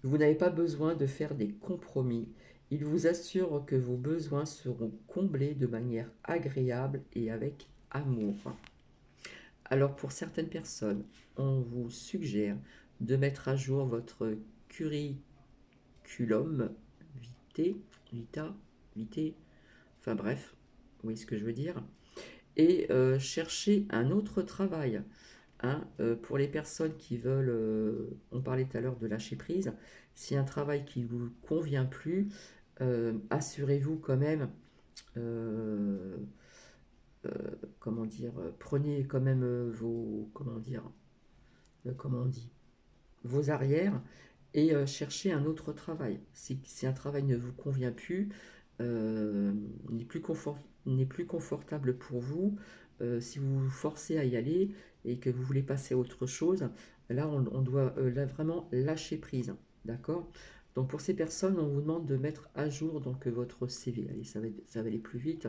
Vous n'avez pas besoin de faire des compromis. Il vous assure que vos besoins seront comblés de manière agréable et avec amour. Alors pour certaines personnes, on vous suggère de mettre à jour votre curriculum vitae, vita, vitae, enfin bref, vous voyez ce que je veux dire, et chercher un autre travail. Hein, pour les personnes qui veulent, on parlait tout à l'heure de lâcher prise, si un travail qui ne vous convient plus, assurez-vous quand même, euh, euh, comment dire, prenez quand même vos, comment dire, comment on dit, vos arrières et cherchez un autre travail. Si un travail ne vous convient plus, euh, n'est plus, n'est plus confortable pour vous, si vous vous forcez à y aller et que vous voulez passer à autre chose, là on doit là, vraiment lâcher prise. D'accord. Donc pour ces personnes, on vous demande de mettre à jour donc votre CV. Allez, ça va aller plus vite.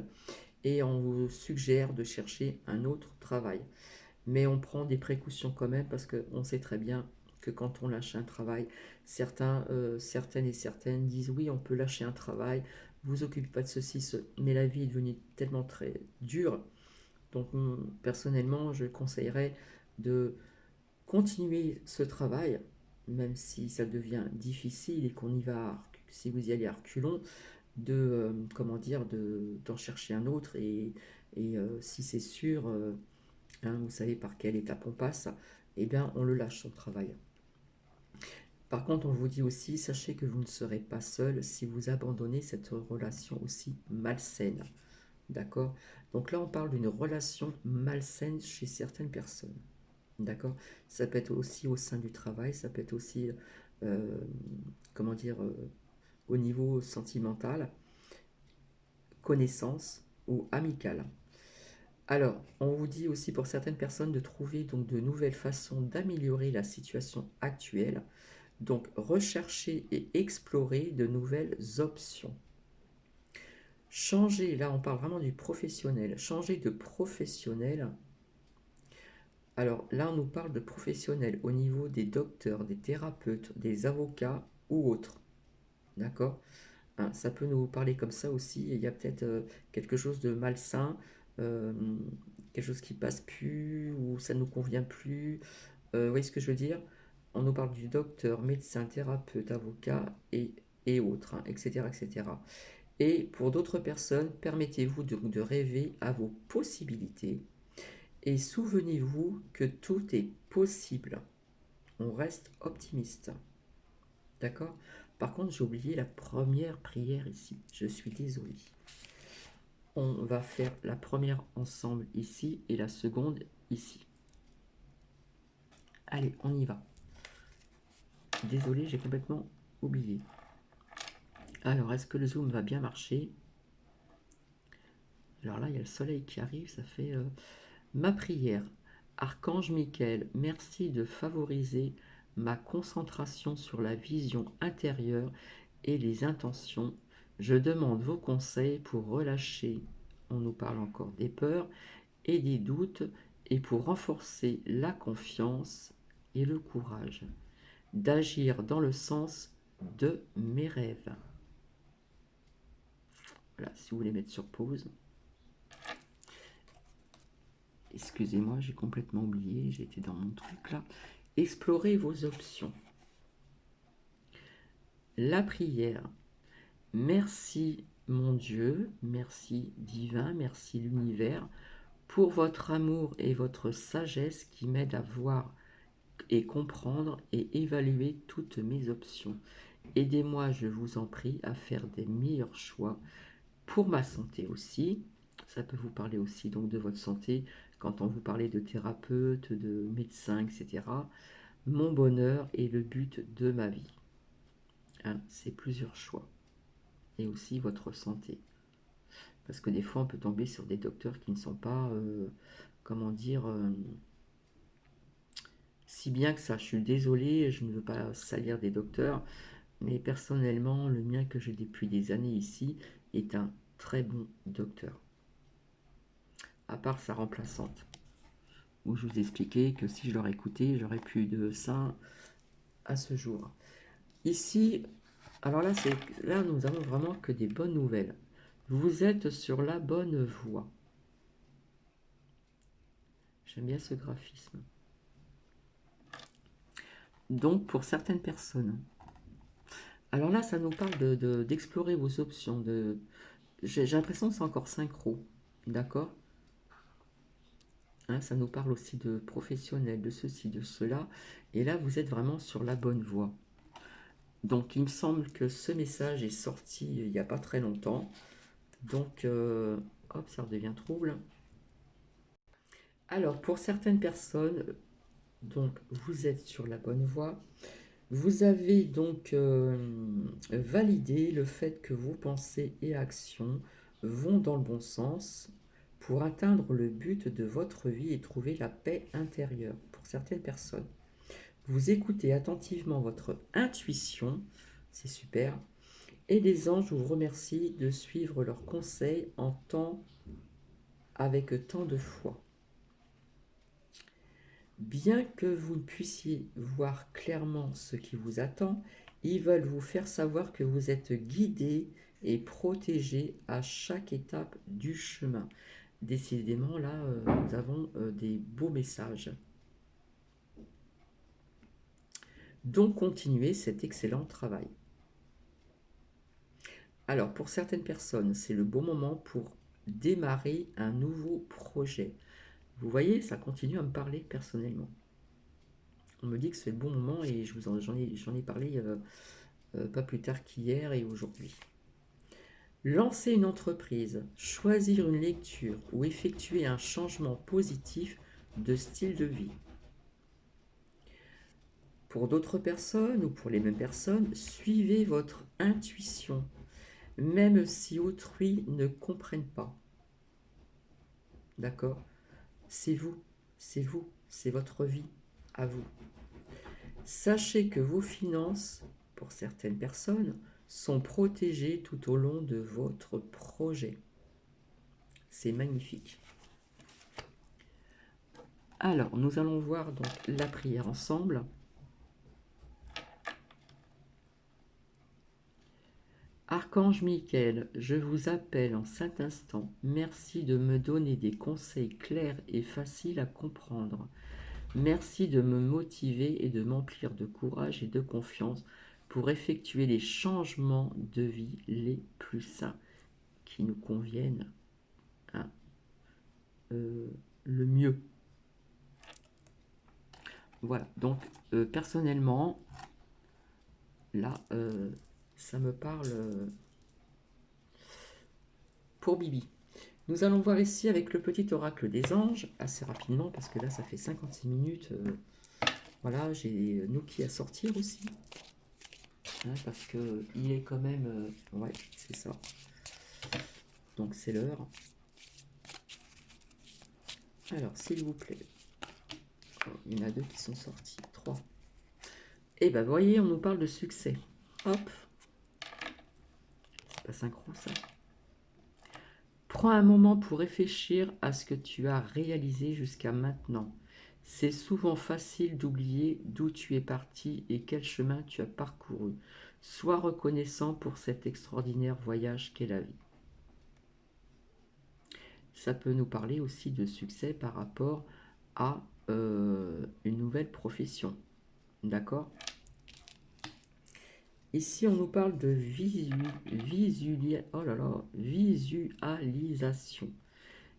Et on vous suggère de chercher un autre travail. Mais on prend des précautions quand même parce qu'on sait très bien que quand on lâche un travail, certaines et certaines disent oui, on peut lâcher un travail, vous occupez pas de ceci, mais la vie est devenue tellement très dure. Donc personnellement, je conseillerais de continuer ce travail, même si ça devient difficile et qu'on y va, si vous y allez à reculons, de comment dire, d'en chercher un autre et si c'est sûr, hein, vous savez par quelle étape on passe, eh bien on le lâche son travail. Par contre, on vous dit aussi, sachez que vous ne serez pas seul si vous abandonnez cette relation aussi malsaine. D'accord? Donc là, on parle d'une relation malsaine chez certaines personnes. D'accord? Ça peut être aussi au sein du travail, ça peut être aussi, euh, comment dire, au niveau sentimental, connaissance ou amical. Alors, on vous dit aussi pour certaines personnes de trouver donc de nouvelles façons d'améliorer la situation actuelle. Donc, rechercher et explorer de nouvelles options. Changer, là on parle vraiment du professionnel, changer de professionnel. Alors là on nous parle de professionnel au niveau des docteurs, des thérapeutes, des avocats ou autres. D'accord? Hein, ça peut nous parler comme ça aussi. Il y a peut-être quelque chose de malsain, euh, quelque chose qui passe plus ou ça ne nous convient plus. Vous voyez ce que je veux dire? On nous parle du docteur, médecin, thérapeute, avocat et autres, hein, etc., etc. Et pour d'autres personnes, permettez-vous de rêver à vos possibilités et souvenez-vous que tout est possible. On reste optimiste. D'accord? Par contre, j'ai oublié la première prière ici. Je suis désolé. On va faire la première ensemble ici et la seconde ici. Allez, on y va. Désolé, j'ai complètement oublié. Alors, est-ce que le zoom va bien marcher? Alors là, il y a le soleil qui arrive, ça fait ma prière. Archange Michael, merci de favoriser ma concentration sur la vision intérieure et les intentions. Je demande vos conseils pour relâcher, on nous parle encore des peurs et des doutes, et pour renforcer la confiance et le courage d'agir dans le sens de mes rêves. Voilà, si vous voulez mettre sur pause. Excusez-moi, j'ai complètement oublié, j'ai été dans mon truc là. Explorez vos options. La prière. Merci mon Dieu, merci divin, merci l'univers pour votre amour et votre sagesse qui m'aident à voir et comprendre et évaluer toutes mes options. Aidez-moi, je vous en prie, à faire des meilleurs choix pour ma santé aussi. Ça peut vous parler aussi donc de votre santé quand on vous parlait de thérapeute, de médecin, etc. Mon bonheur est le but de ma vie. Hein, c'est plusieurs choix. Et aussi votre santé. Parce que des fois, on peut tomber sur des docteurs qui ne sont pas, comment dire, si bien que ça. Je suis désolé, je ne veux pas salir des docteurs, mais personnellement, le mien que j'ai depuis des années ici est un très bon docteur. À part sa remplaçante, où je vous expliquais que si je l'aurais écouté, j'aurais plus de ça à ce jour. Ici, alors là, nous avons vraiment que des bonnes nouvelles. Vous êtes sur la bonne voie. J'aime bien ce graphisme. Donc, pour certaines personnes. Alors là, ça nous parle d'explorer vos options. J'ai l'impression que c'est encore synchro. D'accord? Hein, ça nous parle aussi de professionnels, de ceci, de cela. Et là, vous êtes vraiment sur la bonne voie. Donc, il me semble que ce message est sorti il n'y a pas très longtemps. Donc, hop, ça redevient trouble. Alors, pour certaines personnes, donc, vous êtes sur la bonne voie. Vous avez donc validé le fait que vos pensées et actions vont dans le bon sens pour atteindre le but de votre vie et trouver la paix intérieure pour certaines personnes. Vous écoutez attentivement votre intuition, c'est super, et les anges vous remercient de suivre leurs conseils avec tant de foi. Bien que vous ne puissiez voir clairement ce qui vous attend, ils veulent vous faire savoir que vous êtes guidé et protégé à chaque étape du chemin. Décidément, là, nous avons des beaux messages. Donc, continuez cet excellent travail. Alors, pour certaines personnes, c'est le bon moment pour démarrer un nouveau projet. Vous voyez, ça continue à me parler personnellement. On me dit que c'est le bon moment et j'en ai parlé pas plus tard qu'hier et aujourd'hui. Lancer une entreprise, choisir une lecture ou effectuer un changement positif de style de vie. Pour d'autres personnes ou pour les mêmes personnes, suivez votre intuition, même si autrui ne comprenne pas. D'accord? C'est vous, c'est vous, c'est votre vie, à vous. Sachez que vos finances, pour certaines personnes, sont protégées tout au long de votre projet. C'est magnifique. Alors, nous allons voir donc la prière ensemble. Archange Michael, je vous appelle en cet instant. Merci de me donner des conseils clairs et faciles à comprendre. Merci de me motiver et de m'emplir de courage et de confiance pour effectuer les changements de vie les plus sains qui nous conviennent hein, le mieux. Voilà, donc personnellement, là, ça me parle pour Bibi. Nous allons voir ici avec le petit oracle des anges, assez rapidement, parce que là, ça fait 56 minutes. Voilà, j'ai Nuki à sortir aussi. Hein, parce que il est quand même... ouais, c'est ça. Donc c'est l'heure. Alors, s'il vous plaît. Oh, il y en a 2 qui sont sortis. 3. Et ben, vous voyez, on nous parle de succès. Hop. C'est pas synchro, ça. Prends un moment pour réfléchir à ce que tu as réalisé jusqu'à maintenant. C'est souvent facile d'oublier d'où tu es parti et quel chemin tu as parcouru. Sois reconnaissant pour cet extraordinaire voyage qu'est la vie. Ça peut nous parler aussi de succès par rapport à une nouvelle profession. D'accord ? Ici, on nous parle de visualisation.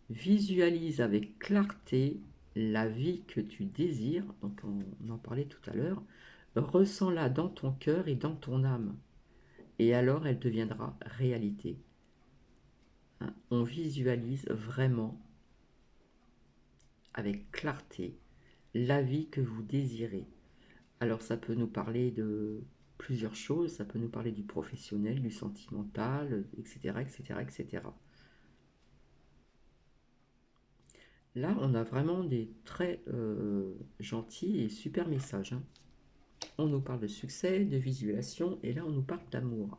Visualise avec clarté la vie que tu désires, donc on en parlait tout à l'heure, ressens-la dans ton cœur et dans ton âme, et alors elle deviendra réalité. Hein, on visualise vraiment, avec clarté, la vie que vous désirez. Alors ça peut nous parler de plusieurs choses, ça peut nous parler du professionnel, du sentimental, etc., etc., etc. Là, on a vraiment des très gentils et super messages. Hein. On nous parle de succès, de visualisation, et là, on nous parle d'amour.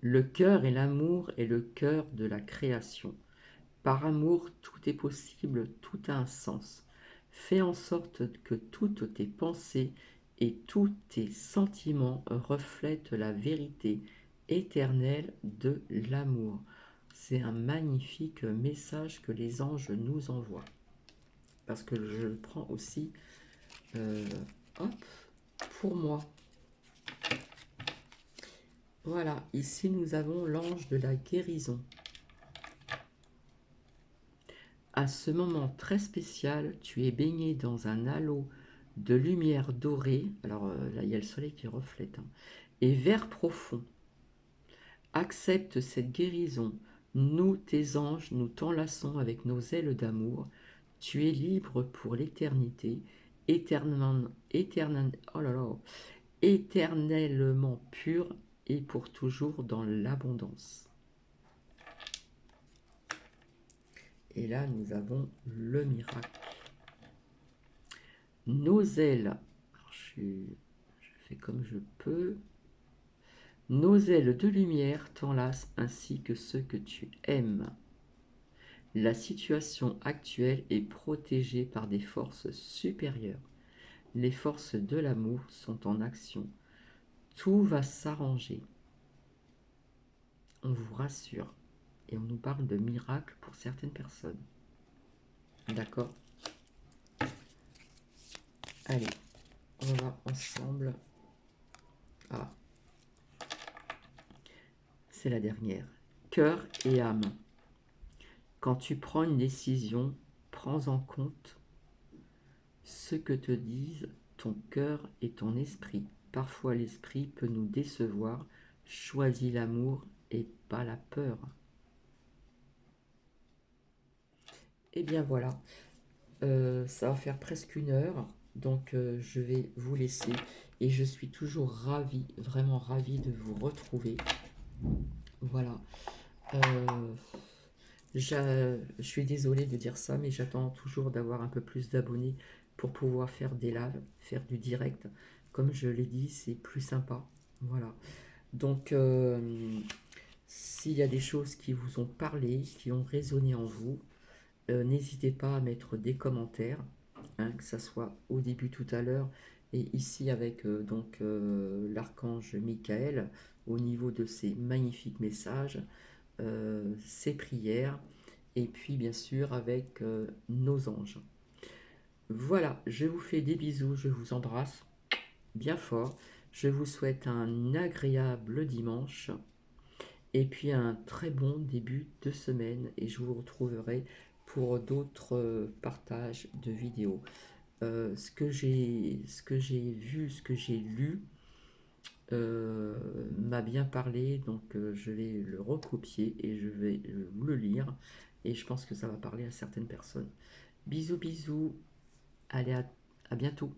Le cœur et l'amour est le cœur de la création. Par amour, tout est possible, tout a un sens. Fais en sorte que toutes tes pensées et tous tes sentiments reflètent la vérité éternelle de l'amour. C'est un magnifique message que les anges nous envoient. Parce que je le prends aussi hop, pour moi. Voilà, ici nous avons l'ange de la guérison. À ce moment très spécial, tu es baigné dans un halo de lumière dorée. Alors là, il y a le soleil qui reflète. Hein, et vert profond. Accepte cette guérison. Nous, tes anges, nous t'enlaçons avec nos ailes d'amour. Tu es libre pour l'éternité, éternellement pur et pour toujours dans l'abondance. Et là, nous avons le miracle. Nos ailes, alors je fais comme je peux. Nos ailes de lumière t'enlacent ainsi que ceux que tu aimes. La situation actuelle est protégée par des forces supérieures. Les forces de l'amour sont en action. Tout va s'arranger. On vous rassure. Et on nous parle de miracles pour certaines personnes. D'accord ? Allez, on va ensemble. Ah, c'est la dernière. Cœur et âme. Quand tu prends une décision, prends en compte ce que te disent ton cœur et ton esprit. Parfois l'esprit peut nous décevoir. Choisis l'amour et pas la peur. Et bien voilà, ça va faire presque 1 heure, donc je vais vous laisser. Et je suis toujours ravie, vraiment ravie de vous retrouver. Voilà. Euh, je suis désolée de dire ça, mais j'attends toujours d'avoir un peu plus d'abonnés pour pouvoir faire des lives, faire du direct. Comme je l'ai dit, c'est plus sympa. Voilà. Donc, s'il y a des choses qui vous ont parlé, qui ont résonné en vous, n'hésitez pas à mettre des commentaires, hein, que ça soit au début tout à l'heure et ici avec l'archange Michael au niveau de ses magnifiques messages, ses prières et puis bien sûr avec nos anges. Voilà, je vous fais des bisous, je vous embrasse bien fort. Je vous souhaite un agréable dimanche et puis un très bon début de semaine et je vous retrouverai pour d'autres partages de vidéos. Ce que j'ai vu, ce que j'ai lu m'a bien parlé, donc je vais le recopier et je vais vous le lire et je pense que ça va parler à certaines personnes. Bisous bisous, allez à bientôt.